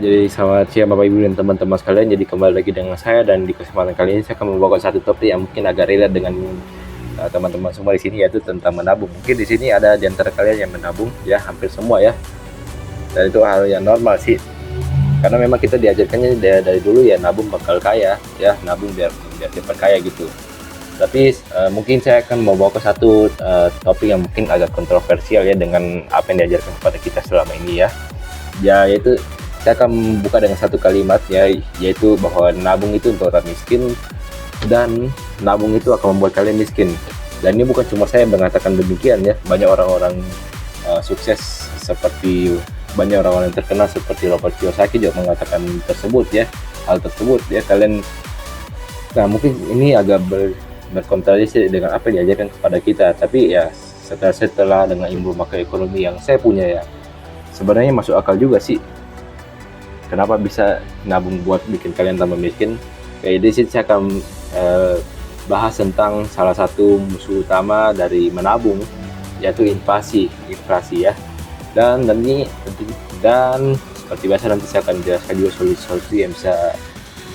Jadi selamat siang Bapak Ibu dan teman-teman sekalian. Jadi kembali lagi dengan saya, dan di kesempatan kali ini saya akan membawa satu topik yang mungkin agak relate dengan teman-teman semua di sini, yaitu tentang menabung. Mungkin di sini ada di antara kalian yang menabung, ya hampir semua ya. Dan itu hal yang normal sih. Karena memang kita diajarkannya dari dulu ya, nabung bakal kaya, ya nabung biar cepat kaya gitu. Tapi mungkin saya akan membawa satu topik yang mungkin agak kontroversial ya, dengan apa yang diajarkan kepada kita selama ini ya. Yaitu saya akan buka dengan satu kalimat ya, yaitu bahwa nabung itu untuk orang miskin, dan nabung itu akan membuat kalian miskin. Dan ini bukan cuma saya yang mengatakan demikian ya, banyak orang-orang sukses seperti banyak orang-orang terkenal seperti Robert Kiyosaki juga mengatakan tersebut ya, hal tersebut ya kalian. Nah mungkin ini agak berkontradiksi dengan apa yang diajarkan kepada kita, tapi ya setelah dengan ilmu makroekonomi yang saya punya ya, sebenarnya masuk akal juga sih. Kenapa bisa nabung buat bikin kalian tambah miskin? Kayak di sini saya akan bahas tentang salah satu musuh utama dari menabung, yaitu inflasi ya. Dan seperti biasa nanti saya akan jelaskan juga solusi-solusi yang bisa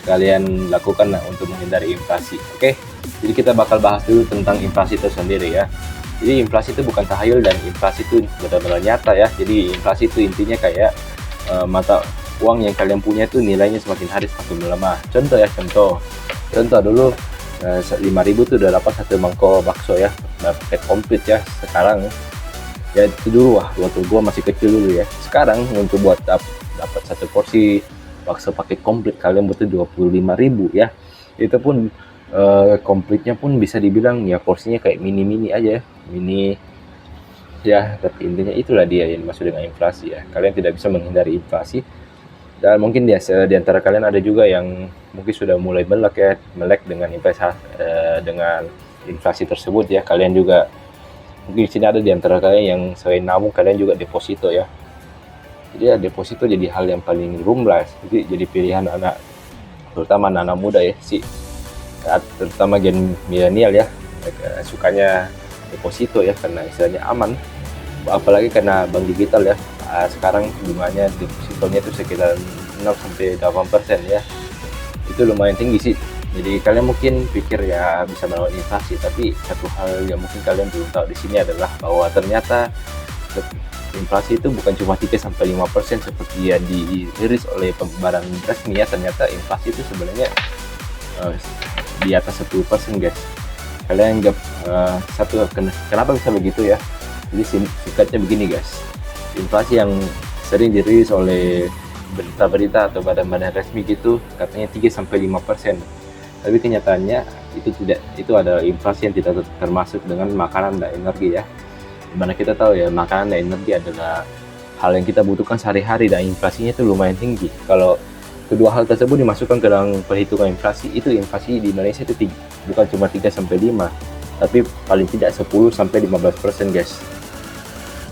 kalian lakukan untuk menghindari inflasi. Oke, jadi kita bakal bahas dulu tentang inflasi itu sendiri ya. Jadi inflasi itu bukan tahayul, dan inflasi itu benar-benar nyata ya. Jadi inflasi itu intinya kayak mata uang yang kalian punya itu nilainya semakin hari semakin melemah. Contoh dulu 5.000 tuh udah dapat satu mangkok bakso ya, paket komplit ya. Sekarang ya itu dulu waktu gua masih kecil dulu ya. Sekarang untuk buat dapat satu porsi bakso paket komplit kalian butuh 25.000 ya. Itu pun komplitnya pun bisa dibilang ya porsinya kayak mini aja ya, mini ya. Tapi intinya itulah dia yang dimaksud dengan inflasi ya. Kalian tidak bisa menghindari inflasi. Dan mungkin di antara kalian ada juga yang mungkin sudah mulai melek dengan inflasi tersebut ya. Kalian juga mungkin di sini ada di antara kalian yang selain nabung kalian juga deposito ya. Jadi ya deposito jadi hal yang paling lumrah. Jadi pilihan anak, terutama anak muda ya sih, terutama gen milenial ya. Mereka sukanya deposito ya karena istilahnya aman, apalagi karena bank digital ya. Sekarang bunganya depositonya itu sekitar 0-8% ya. Itu lumayan tinggi sih. Jadi kalian mungkin pikir ya bisa melawan inflasi, tapi satu hal yang mungkin kalian belum tahu di sini adalah bahwa ternyata inflasi itu bukan cuma 3-5% seperti yang dirilis oleh pembaran resmi ya. Ternyata inflasi itu sebenarnya di atas 10% guys. Kalian anggap kenapa bisa begitu ya? Jadi singkatnya begini guys, inflasi yang sering dirilis oleh berita-berita atau badan-badan resmi gitu katanya 3-5%. Tapi kenyataannya itu tidak, itu adalah inflasi yang tidak termasuk dengan makanan dan energi ya. Dimana kita tahu ya, makanan dan energi adalah hal yang kita butuhkan sehari-hari, dan inflasinya itu lumayan tinggi. Kalau kedua hal tersebut dimasukkan ke dalam perhitungan inflasi, itu inflasi di Indonesia itu bukan cuma 3-5, tapi paling tidak 10-15% guys.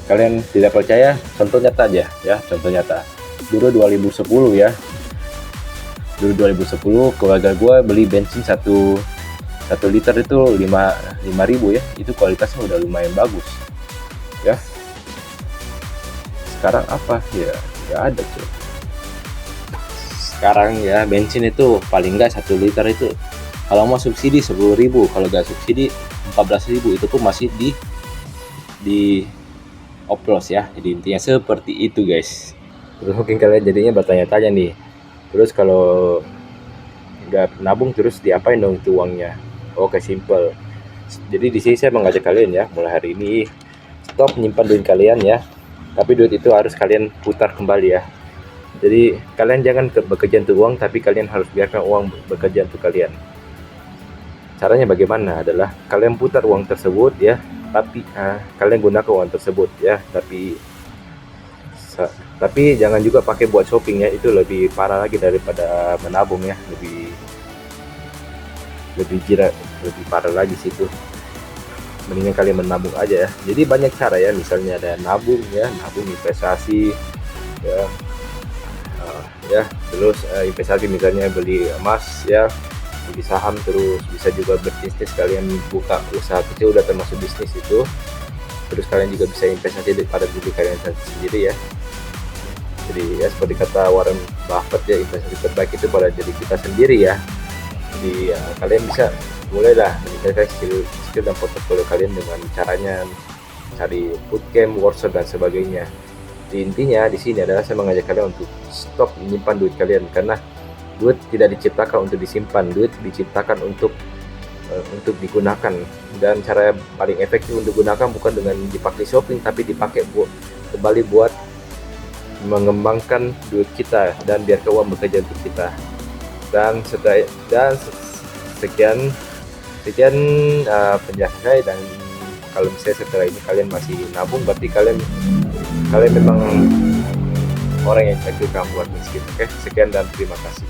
Kalian tidak percaya? Contoh nyata aja ya, contoh nyata. Dulu 2010 ya. Dulu 2010 keluarga gue beli bensin 1 liter itu 5.000 ya. Itu kualitasnya udah lumayan bagus. Ya. Sekarang apa? Ya, enggak ada tuh. Sekarang ya bensin itu paling enggak 1 liter itu kalau mau subsidi 10.000, kalau enggak subsidi 14.000. Itu pun masih di oplos ya. Jadi intinya seperti itu guys. Terus mungkin kalian jadinya bertanya-tanya nih, terus kalau nggak nabung terus diapain dong itu uangnya? Oke, simple. Jadi di sini saya mengajak kalian ya, mulai hari ini stop menyimpan duit kalian ya, tapi duit itu harus kalian putar kembali ya. Jadi kalian jangan bekerja untuk uang, tapi kalian harus biarkan uang bekerja untuk kalian. Caranya bagaimana? Adalah kalian putar uang tersebut ya, tapi kalian gunakan uang tersebut ya, tapi jangan juga pakai buat shopping ya. Itu lebih parah lagi daripada menabung ya, lebih parah lagi situ. Mendingan kalian menabung aja ya. Jadi banyak cara ya, misalnya ada nabung ya, nabung investasi ya, terus investasi misalnya beli emas ya, beli saham, terus bisa juga berbisnis. Kalian buka usaha kecil udah termasuk bisnis itu. Terus kalian juga bisa investasi pada diri kalian sendiri ya. Jadi ya seperti kata Warren Buffett ya, investasi terbaik itu pada diri kita sendiri ya. Jadi ya, kalian bisa mulailah meningkatkan skill dan portofolio kalian dengan caranya cari bootcamp, workshop dan sebagainya. Intinya di sini adalah saya mengajak kalian untuk stop menyimpan duit kalian, karena duit tidak diciptakan untuk disimpan, duit diciptakan untuk digunakan. Dan cara paling efektif untuk gunakan bukan dengan dipakai shopping, tapi dipakai kembali buat mengembangkan duit kita dan biar uang bekerja untuk kita. Dan sekian penjelasan saya. Dan kalau misalnya setelah ini kalian masih nabung, berarti kalian memang orang yang cakap buat miskin. Oke, sekian dan terima kasih.